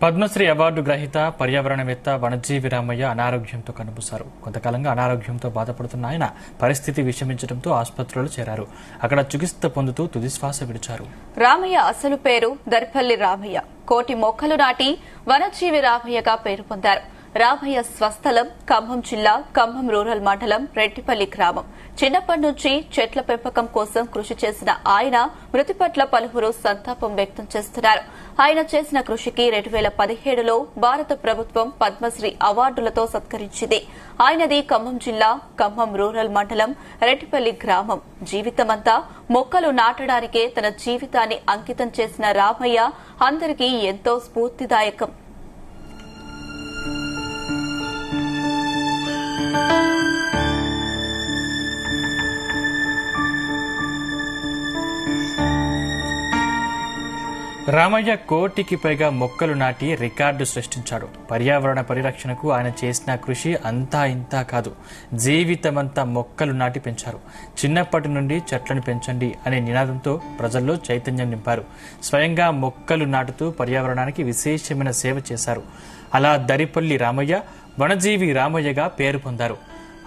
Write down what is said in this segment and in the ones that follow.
Padmashri award గ్రహీత పర్యావరణవేత్త వనజీవి రామయ్య అనారోగ్యంతో కన్నుమూశారు. కొంతకాలంగా అనారోగ్యంతో బాధపడుతున్న ఆయన పరిస్థితి విషమించడంతో ఆసుపత్రిలో చేరారు. అక్కడ చికిత్స పొందుతూ తుదిశ్వాస విడిచారు. రామయ్య అసలు పేరు దర్పల్లి రామయ్య. కోటి మొక్కలు నాటి వనజీవి రామయ్యగా పేరు పొందారు. రామయ్య స్వస్థలం ఖమ్మం జిల్లా ఖమ్మం రూరల్ మండలం రెడ్డిపల్లి గ్రామం. చిన్నప్పటి నుంచి చెట్ల పెంపకం కోసం కృషి చేసిన ఆయన మృతి పట్ల పలువురు సంతాపం వ్యక్తం చేస్తున్నారు. ఆయన చేసిన కృషికి 2017లో భారత ప్రభుత్వం పద్మశ్రీ అవార్డులతో సత్కరించింది. ఆయనది ఖమ్మం జిల్లా ఖమ్మం రూరల్ మండలం రెడ్డిపల్లి గ్రామం. జీవితమంతా మొక్కలు నాటడానికే తన జీవితాన్ని అంకితం చేసిన రామయ్య అందరికీ ఎంతో స్ఫూర్తిదాయకం. రామయ్య కోటికి పైగా మొక్కలు నాటి రికార్డు సృష్టించాడు. పర్యావరణ పరిరక్షణకు ఆయన చేసిన కృషి అంతా ఇంతా కాదు. జీవితమంతా మొక్కలు నాటి పెంచారు. చిన్నప్పటి నుండి చెట్లను పెంచండి అనే నినాదంతో ప్రజల్లో చైతన్యం నింపారు. స్వయంగా మొక్కలు నాటుతూ పర్యావరణానికి విశేషమైన సేవ చేశారు. అలా దరిపల్లి రామయ్య వనజీవి రామయ్యగా పేరు పొందారు.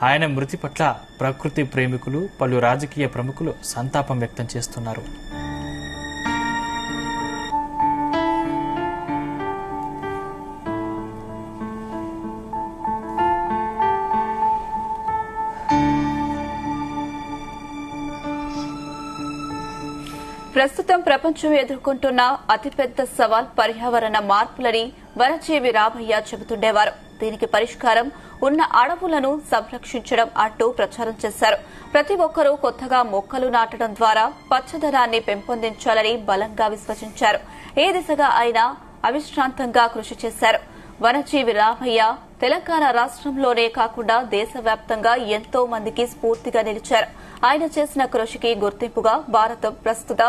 ఆయన మృతి పట్ల ప్రకృతి ప్రేమికులు, పలు రాజకీయ ప్రముఖులు సంతాపం వ్యక్తం చేస్తున్నారు. ప్రస్తుతం ప్రపంచం ఎదుర్కొంటున్న అతిపెద్ద సవాల్ పర్యావరణ మార్పులని వనజీవి రామయ్య చెబుతుండేవారు. దీనికి పరిష్కారం ఉన్న అడవులను సంరక్షించడం అంటూ ప్రచారం చేశారు. ప్రతి ఒక్కరూ కొత్తగా మొక్కలు నాటడం ద్వారా పచ్చదనాన్ని పెంపొందించాలని బలంగా విశ్వసించారు. ఈ దిశగా ఆయన అవిశ్రాంతంగా కృషి చేశారు. వనజీవి రామయ్య తెలంగాణ రాష్ట్రంలోనే కాకుండా దేశవ్యాప్తంగా ఎంతో మందికి స్ఫూర్తిగా నిలిచారు. ఆయన చేసిన కృషికి గుర్తింపుగా భారత ప్రస్తుత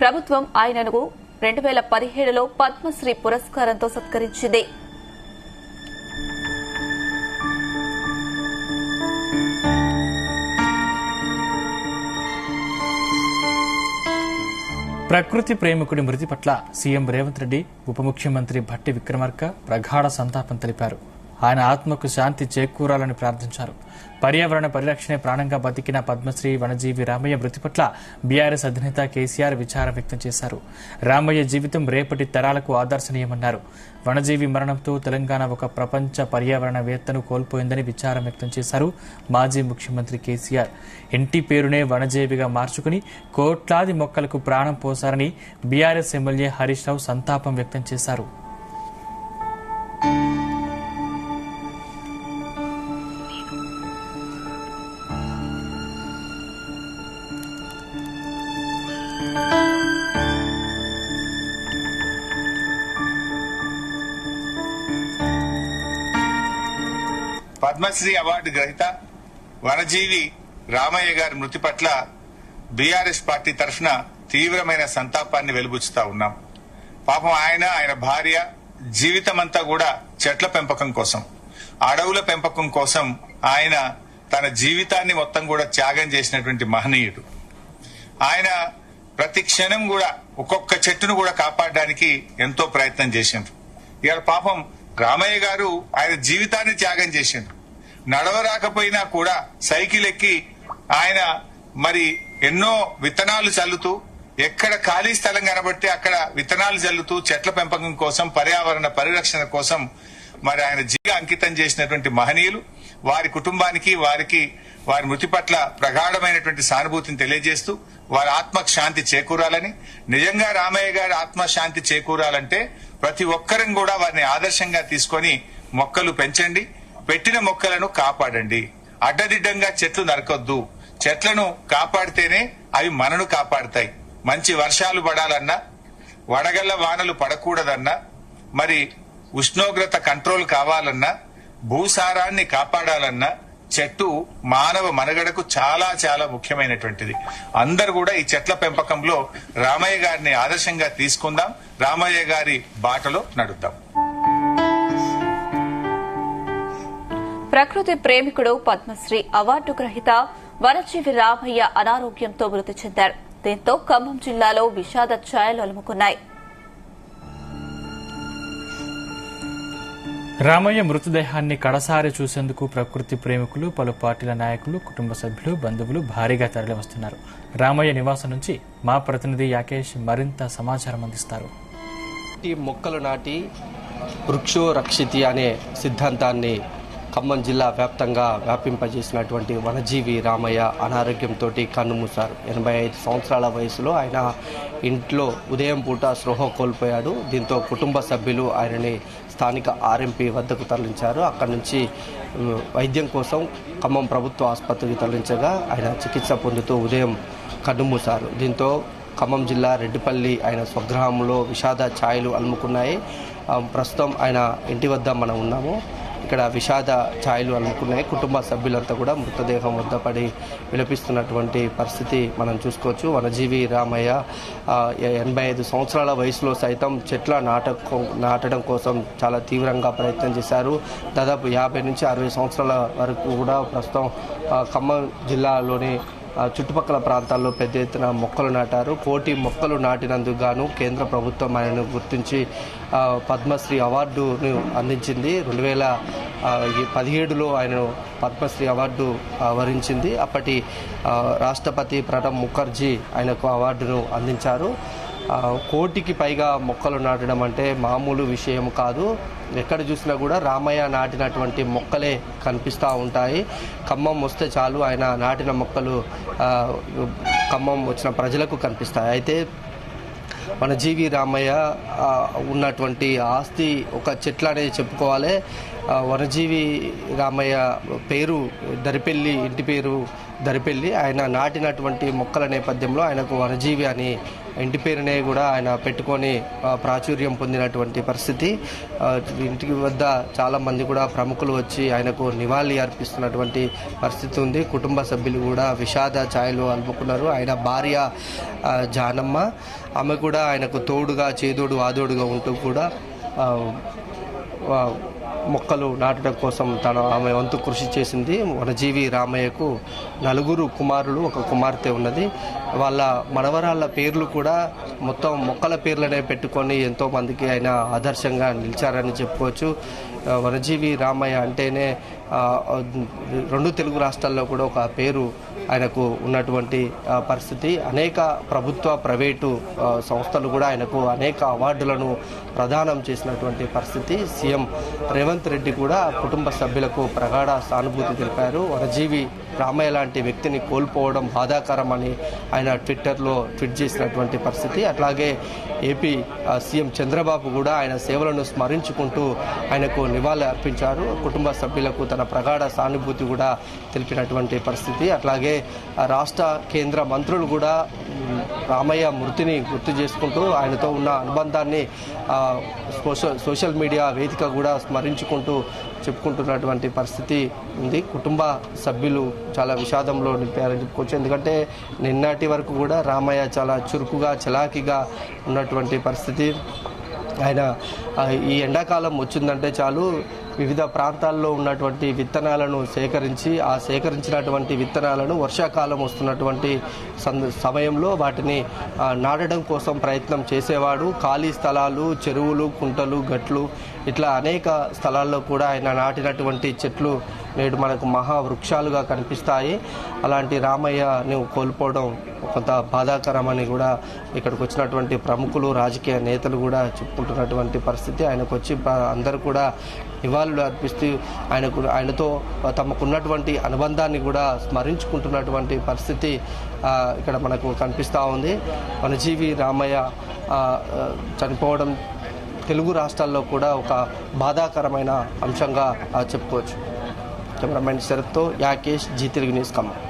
ప్రభుత్వం ఆయనను 2017లో పద్మశ్రీ పురస్కారంతో సత్కరించింది. ప్రకృతి ప్రేమికుడి మృతి పట్ల సీఎం రేవంత్ రెడ్డి, ఉప ముఖ్యమంత్రి భట్టి విక్రమార్క ప్రగాఢ సంతాపం తెలిపారు. ఆయన ఆత్మకు శాంతి చేకూరాలని ప్రార్థించారు. పర్యావరణ పరిరక్షణే ప్రాణంగా బతికిన పద్మశ్రీ వనజీవి రామయ్య మృతి పట్ల బీఆర్ఎస్ అధినేత కేసీఆర్ విచారం వ్యక్తం చేశారు. రామయ్య జీవితం రేపటి తరాలకు ఆదర్శనీయమన్నారు. వనజీవి మరణంతో తెలంగాణ ఒక ప్రపంచ పర్యావరణవేత్తను కోల్పోయిందని విచారం వ్యక్తం చేశారు. మాజీ ముఖ్యమంత్రి కేసీఆర్ ఇంటి పేరునే వనజీవిగా మార్చుకుని కోట్లాది మొక్కలకు ప్రాణం పోశారని బీఆర్ఎస్ ఎమ్మెల్యే హరీష్ రావు సంతాపం వ్యక్తం చేశారు. పద్మశ్రీ అవార్డు గ్రహీత వనజీవి రామయ్య గారి మృతి పట్ల బీఆర్ఎస్ పార్టీ తరఫున తీవ్రమైన సంతాపాన్ని వెలుబుచ్చుతా ఉన్నాం. పాపం ఆయన భార్య జీవితమంతా కూడా చెట్ల పెంపకం కోసం, అడవుల పెంపకం కోసం ఆయన తన జీవితాన్ని మొత్తం కూడా త్యాగం చేసినటువంటి మహనీయుడు. ఆయన ప్రతి క్షణం కూడా ఒక్కొక్క చెట్టును కూడా కాపాడడానికి ఎంతో ప్రయత్నం చేసిండ్రు. ఇవాళ పాపం రామయ్య గారు ఆయన జీవితాన్ని త్యాగం చేసిండ్రు. నడవరాకపోయినా కూడా సైకిల్ ఎక్కి ఆయన మరి ఎన్నో విత్తనాలు చల్లుతూ, ఎక్కడ ఖాళీ స్థలం కనబడితే అక్కడ విత్తనాలు చల్లుతూ చెట్ల పెంపకం కోసం, పర్యావరణ పరిరక్షణ కోసం మరి ఆయన జీవితాన్ని అంకితం చేసినటువంటి మహనీయులు. వారి కుటుంబానికి వారి మృతి పట్ల ప్రగాఢమైనటువంటి సానుభూతిని తెలియజేస్తూ వారి ఆత్మకు శాంతి చేకూరాలని, నిజంగా రామయ్య గారి ఆత్మశాంతి చేకూరాలంటే ప్రతి ఒక్కరం కూడా వారిని ఆదర్శంగా తీసుకొని మొక్కలు పెంచండి, పెట్టిన మొక్కలను కాపాడండి. అడ్డదిడ్డంగా చెట్లు నరకొద్దు. చెట్లను కాపాడితేనే అవి మనను కాపాడతాయి. మంచి వర్షాలు పడాలన్నా, వడగళ్ల వానలు పడకూడదన్నా, మరి ఉష్ణోగ్రత కంట్రోల్ కావాలన్నా, భూసారాన్ని కాపాడాలన్నా చెట్టు మానవ మనుగడకు చాలా చాలా ముఖ్యమైనటువంటిది. అందరూ కూడా ఈ చెట్ల పెంపకంలో రామయ్య గారిని ఆదర్శంగా తీసుకుందాం, రామయ్య గారి బాటలో నడుద్దాం. ప్రకృతి ప్రేమికుడు పద్మశ్రీ అవార్డు గ్రహీత వనజీవి రామయ్య అనారోగ్యంతో మృతి చెందారు. దీంతో ఖమ్మం జిల్లాలో విషాద ఛాయలు అలుముకున్నాయి. రామయ్య మృతదేహాన్ని కడసారి చూసేందుకు ప్రకృతి ప్రేమికులు, పలు పార్టీల నాయకులు, కుటుంబ సభ్యులు, బంధువులు భారీగా తరలివస్తున్నారు. రామయ్య నివాసం నుంచి మా ప్రతినిధి యాకేష్ మరింత సమాచారం అందిస్తారు. మొక్కలు నాటి వృక్షో రక్షితి అనే సిద్ధాంతాన్ని ఖమ్మం జిల్లా వ్యాప్తంగా వ్యాపింపజేసినటువంటి వనజీవి రామయ్య అనారోగ్యంతో కన్నుమూశారు. 85 సంవత్సరాల వయసులో ఆయన ఇంట్లో ఉదయం పూట స్పృహ కోల్పోయాడు. దీంతో కుటుంబ సభ్యులు ఆయనని స్థానిక ఆర్ఎంపీ వద్దకు తరలించారు. అక్కడి నుంచి వైద్యం కోసం ఖమ్మం ప్రభుత్వ ఆసుపత్రికి తరలించగా ఆయన చికిత్స పొందుతూ ఉదయం కన్నుమూశారు. దీంతో ఖమ్మం జిల్లా రెడ్డిపల్లి ఆయన స్వగ్రామంలో విషాద ఛాయలు అలుముకున్నాయి. ప్రస్తుతం ఆయన ఇంటి వద్ద మనం ఉన్నాము. ఇక్కడ విషాద ఛాయలు అలుముకున్నాయి. కుటుంబ సభ్యులంతా కూడా మృతదేహం వద్ద పడి విలపిస్తున్నటువంటి పరిస్థితి మనం చూసుకోవచ్చు. వనజీవి రామయ్య 85 సంవత్సరాల వయసులో సైతం చెట్ల నాటడం కోసం చాలా తీవ్రంగా ప్రయత్నం చేశారు. దాదాపు 50 నుంచి 60 సంవత్సరాల వరకు కూడా ప్రస్తుతం ఖమ్మం జిల్లాలోని చుట్టుపక్కల ప్రాంతాల్లో పెద్ద ఎత్తున మొక్కలు నాటారు. 1,000 మొక్కలు నాటినందుకు గాను కేంద్ర ప్రభుత్వం ఆయనను గుర్తించి పద్మశ్రీ అవార్డును అందించింది. 2017లో ఆయనను పద్మశ్రీ అవార్డు వరించింది. అప్పటి రాష్ట్రపతి ప్రణబ్ ముఖర్జీ ఆయనకు అవార్డును అందించారు. 1,000కి పైగా మొక్కలు నాటడం అంటే మామూలు విషయం కాదు. ఎక్కడ చూసినా కూడా రామయ్య నాటినటువంటి మొక్కలే కనిపిస్తూ ఉంటాయి. ఖమ్మం వస్తే చాలు ఆయన నాటిన మొక్కలు ఖమ్మం వచ్చిన ప్రజలకు కనిపిస్తాయి. అయితే వనజీవి రామయ్య ఉన్నటువంటి ఆస్తి ఒక చెట్ల అనేది చెప్పుకోవాలి. వనజీవి రామయ్య పేరు దరిపెల్లి, ఇంటి పేరు దరిపెల్లి. ఆయన నాటినటువంటి మొక్కల నేపథ్యంలో ఆయనకు వనజీవి అని ఇంటి పేరునే కూడా ఆయన పెట్టుకొని ప్రాచుర్యం పొందినటువంటి పరిస్థితి. ఇంటికి వద్ద చాలామంది కూడా ప్రముఖులు వచ్చి ఆయనకు నివాళి అర్పిస్తున్నటువంటి పరిస్థితి ఉంది. కుటుంబ సభ్యులు కూడా విషాద ఛాయలు అలుపుకున్నారు. ఆయన భార్య జానమ్మ, ఆమె కూడా ఆయనకు తోడుగా, చేదోడు వాదోడుగా ఉంటూ కూడా మొక్కలు నాటడం కోసం ఆమె వంతు కృషి చేసింది. వనజీవి రామయ్యకు 4 కుమారులు, 1 కుమార్తె ఉన్నది. వాళ్ళ మనవరాళ్ళ పేర్లు కూడా మొత్తం మొక్కల పేర్లనే పెట్టుకొని ఎంతో మందికి ఆయన ఆదర్శంగా నిలిచారని చెప్పుకోవచ్చు. వనజీవి రామయ్య అంటేనే 2 తెలుగు రాష్ట్రాల్లో కూడా ఒక పేరు ఆయనకు ఉన్నటువంటి పరిస్థితి. అనేక ప్రభుత్వ, ప్రైవేటు సంస్థలు కూడా ఆయనకు అనేక అవార్డులను ప్రదానం చేసినటువంటి పరిస్థితి. సీఎం రేవంత్ రెడ్డి కూడా కుటుంబ సభ్యులకు ప్రగాఢ సానుభూతి తెలిపారు. వనజీవి రామయ్య లాంటి వ్యక్తిని కోల్పోవడం బాధాకరమని ఆయన ట్విట్టర్లో ట్వీట్ చేసినటువంటి పరిస్థితి. అట్లాగే ఏపీ సీఎం చంద్రబాబు కూడా ఆయన సేవలను స్మరించుకుంటూ ఆయనకు నివాళి అర్పించారు. కుటుంబ సభ్యులకు తన ప్రగాఢ సానుభూతి కూడా తెలిపినటువంటి పరిస్థితి. అట్లాగే రాష్ట్ర, కేంద్ర మంత్రులు కూడా రామయ్య మృతిని గుర్తు చేసుకుంటూ ఆయనతో ఉన్న అనుబంధాన్ని సోషల్ మీడియా వేదిక కూడా స్మరించుకుంటూ చెప్పుకుంటున్నటువంటి పరిస్థితి ఉంది. కుటుంబ సభ్యులు చాలా విషాదంలో నింపారని చెప్పుకోవచ్చు. ఎందుకంటే నిన్నటి వరకు కూడా రామయ్య చాలా చురుకుగా, చలాకీగా ఉన్నటువంటి పరిస్థితి. ఆయన ఈ ఎండాకాలం వచ్చిందంటే చాలు వివిధ ప్రాంతాల్లో ఉన్నటువంటి విత్తనాలను సేకరించి, ఆ సేకరించినటువంటి విత్తనాలను వర్షాకాలం వస్తున్నటువంటి సమయంలో వాటిని నాటడం కోసం ప్రయత్నం చేసేవాడు. ఖాళీ స్థలాలు, చెరువులు, కుంటలు, గట్లు ఇట్లా అనేక స్థలాల్లో కూడా ఆయన నాటినటువంటి చెట్లు నేడు మనకు మహావృక్షాలుగా కనిపిస్తాయి. అలాంటి రామయ్యను కోల్పోవడం కొంత బాధాకరమని కూడా ఇక్కడికి వచ్చినటువంటి ప్రముఖులు, రాజకీయ నేతలు కూడా చెప్పుకుంటున్నటువంటి పరిస్థితి. ఆయనకు వచ్చి అందరూ కూడా నివాళులు అర్పిస్తూ ఆయనతో తమకున్నటువంటి అనుబంధాన్ని కూడా స్మరించుకుంటున్నటువంటి పరిస్థితి ఇక్కడ మనకు కనిపిస్తూ ఉంది. వనజీవి రామయ్య చనిపోవడం తెలుగు రాష్ట్రాల్లో కూడా ఒక బాధాకరమైన అంశంగా చెప్పుకోవచ్చు. కెమెరామెన్ శరత్తో యాకేష్, జీ తెలుగు న్యూస్, ఖమ్మం.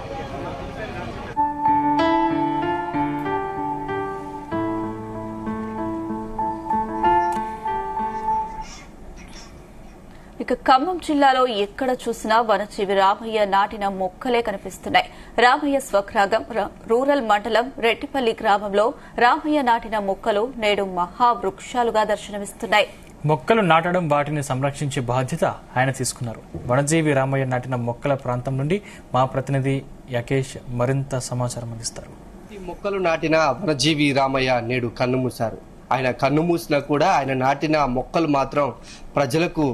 ఇక ఖమ్మం జిల్లాలో ఎక్కడ చూసినా వనజీవి రామయ్య నాటిన మొక్కలే కనిపిస్తున్నాయి. రామయ్య స్వగ్రామం రూరల్ మండలం రెడ్డిపల్లి గ్రామంలో రామయ్య నాటిన మొక్కలు నేడు మహావృక్షాలుగా దర్శనమిస్తున్నాయి. మొక్కలు నాటడం, వాటిని సంరక్షించే బాధ్యత ఆయన తీసుకున్నారు. వనజీవి రామయ్య నాటిన మొక్కల ప్రాంతం నుండి మా ప్రతినిధి యకేష్ మరింత సమాచారం అందిస్తారు. ఈ మొక్కలు నాటిన వనజీవి రామయ్య నేడు కన్నుమూశారు. ఆయన కన్నుమూసినా కూడా ఆయన నాటిన మొక్కలు మాత్రం ప్రజలకు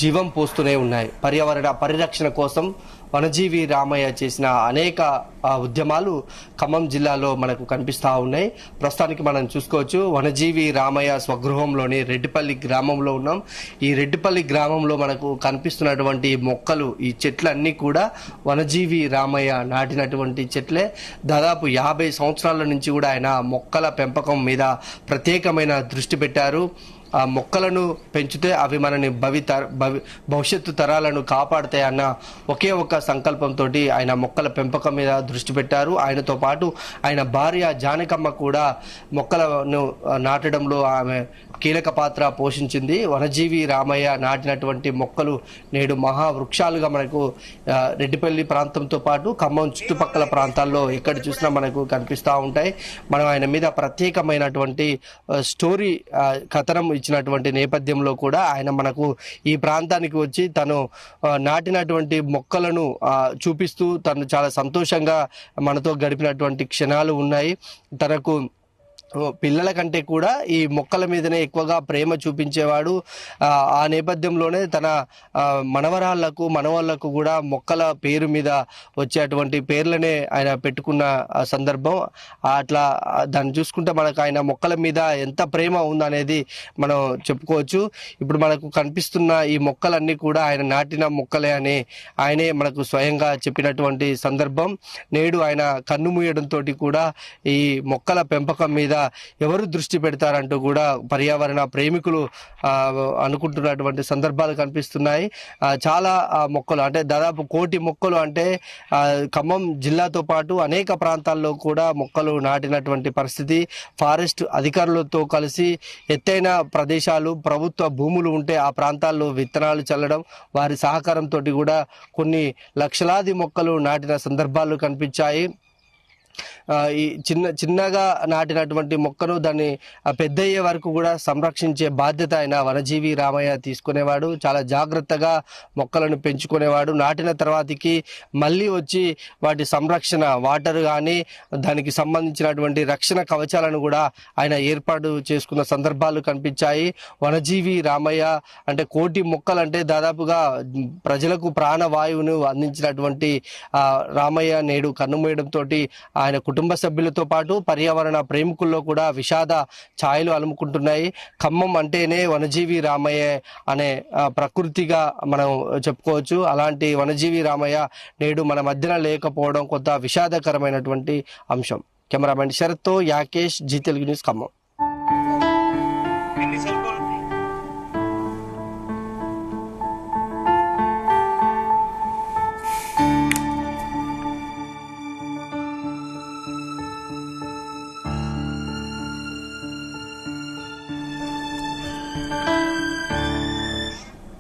జీవం పోస్తూనే ఉన్నాయి. పర్యావరణ పరిరక్షణ కోసం వనజీవి రామయ్య చేసిన అనేక ఉద్యమాలు ఖమ్మం జిల్లాలో మనకు కనిపిస్తూ ఉన్నాయి. ప్రస్తుతానికి మనం చూసుకోవచ్చు, వనజీవి రామయ్య స్వగృహంలోని రెడ్డిపల్లి గ్రామంలో ఉన్నాం. ఈ రెడ్డిపల్లి గ్రామంలో మనకు కనిపిస్తున్నటువంటి మొక్కలు, ఈ చెట్లన్నీ కూడా వనజీవి రామయ్య నాటినటువంటి చెట్లే. దాదాపు 50 సంవత్సరాల నుంచి కూడా ఆయన మొక్కల పెంపకం మీద ప్రత్యేకమైన దృష్టి పెట్టారు. ఆ మొక్కలను పెంచితే అవి మనని భవిష్యత్తు తరాలను కాపాడుతాయన్న ఒకే ఒక సంకల్పంతో ఆయన మొక్కల పెంపకం మీద దృష్టి పెట్టారు. ఆయనతో పాటు ఆయన భార్య జానకమ్మ కూడా మొక్కలను నాటడంలో ఆమె కీలక పాత్ర పోషించింది. వనజీవి రామయ్య నాటినటువంటి మొక్కలు నేడు మహావృక్షాలుగా మనకు రెడ్డిపల్లి ప్రాంతంతో పాటు ఖమ్మం చుట్టుపక్కల ప్రాంతాల్లో ఎక్కడ చూసినా మనకు కనిపిస్తూ ఉంటాయి. మనం ఆయన మీద ప్రత్యేకమైనటువంటి స్టోరీ కథనం ఇచ్చినటువంటి నేపథ్యంలో కూడా ఆయన మనకు ఈ ప్రాంతానికి వచ్చి తను నాటినటువంటి మొక్కలను చూపిస్తూ తను చాలా సంతోషంగా మనతో గడిపినటువంటి క్షణాలు ఉన్నాయి. తనకు పిల్లల కంటే కూడా ఈ మొక్కల మీదనే ఎక్కువగా ప్రేమ చూపించేవాడు. ఆ నేపథ్యంలోనే తన మనవాళ్లకు కూడా మొక్కల పేరు మీద వచ్చేటువంటి పేర్లనే ఆయన పెట్టుకున్న సందర్భం. అట్లా దాన్ని చూసుకుంటే మనకు ఆయన మొక్కల మీద ఎంత ప్రేమ ఉందనేది మనం చెప్పుకోవచ్చు. ఇప్పుడు మనకు కనిపిస్తున్న ఈ మొక్కలన్నీ కూడా ఆయన నాటిన మొక్కలే అని ఆయనే మనకు స్వయంగా చెప్పినటువంటి సందర్భం. నేడు ఆయన కన్ను మూయడంతో కూడా ఈ మొక్కల పెంపకం మీద ఎవరు దృష్టి పెడతారంటూ కూడా పర్యావరణ ప్రేమికులు అనుకుంటున్నటువంటి సందర్భాలు కనిపిస్తున్నాయి. చాలా మొక్కలు అంటే దాదాపు 1 కోటి మొక్కలు అంటే ఖమ్మం జిల్లాతో పాటు అనేక ప్రాంతాల్లో కూడా మొక్కలు నాటినటువంటి పరిస్థితి. ఫారెస్ట్ అధికారులతో కలిసి ఎత్తైన ప్రదేశాలు, ప్రభుత్వ భూములు ఉంటే ఆ ప్రాంతాల్లో విత్తనాలు చల్లడం, వారి సహకారంతో కూడా కొన్ని లక్షలాది మొక్కలు నాటిన సందర్భాలు కనిపించాయి. ఈ చిన్నగా నాటినటువంటి మొక్కను దాన్ని పెద్దయ్యే వరకు కూడా సంరక్షించే బాధ్యత ఆయన వనజీవి రామయ్య తీసుకునేవాడు. చాలా జాగ్రత్తగా మొక్కలను పెంచుకునేవాడు. నాటిన తర్వాతకి మళ్ళీ వచ్చి వాటి సంరక్షణ, వాటర్ కానీ దానికి సంబంధించినటువంటి రక్షణ కవచాలను కూడా ఆయన ఏర్పాటు చేసుకున్న సందర్భాలు కనిపించాయి. వనజీవి రామయ్య అంటే 1 కోటి మొక్కలు అంటే దాదాపుగా ప్రజలకు ప్రాణవాయువును అందించినటువంటి రామయ్య నేడు కన్నుమూయడంతో ఆయన కుటుంబ సభ్యులతో పాటు పర్యావరణ ప్రేమికుల్లో కూడా విషాద ఛాయలు అలుముకుంటున్నాయి. ఖమ్మం అంటేనే వనజీవి రామయ్య అనే ప్రకృతిగా మనం చెప్పుకోవచ్చు. అలాంటి వనజీవి రామయ్య నేడు మన మధ్యన లేకపోవడం కొంత విషాదకరమైనటువంటి అంశం. కెమెరామెన్ శరత్తో యాకేష్, జీ తెలుగు న్యూస్, ఖమ్మం.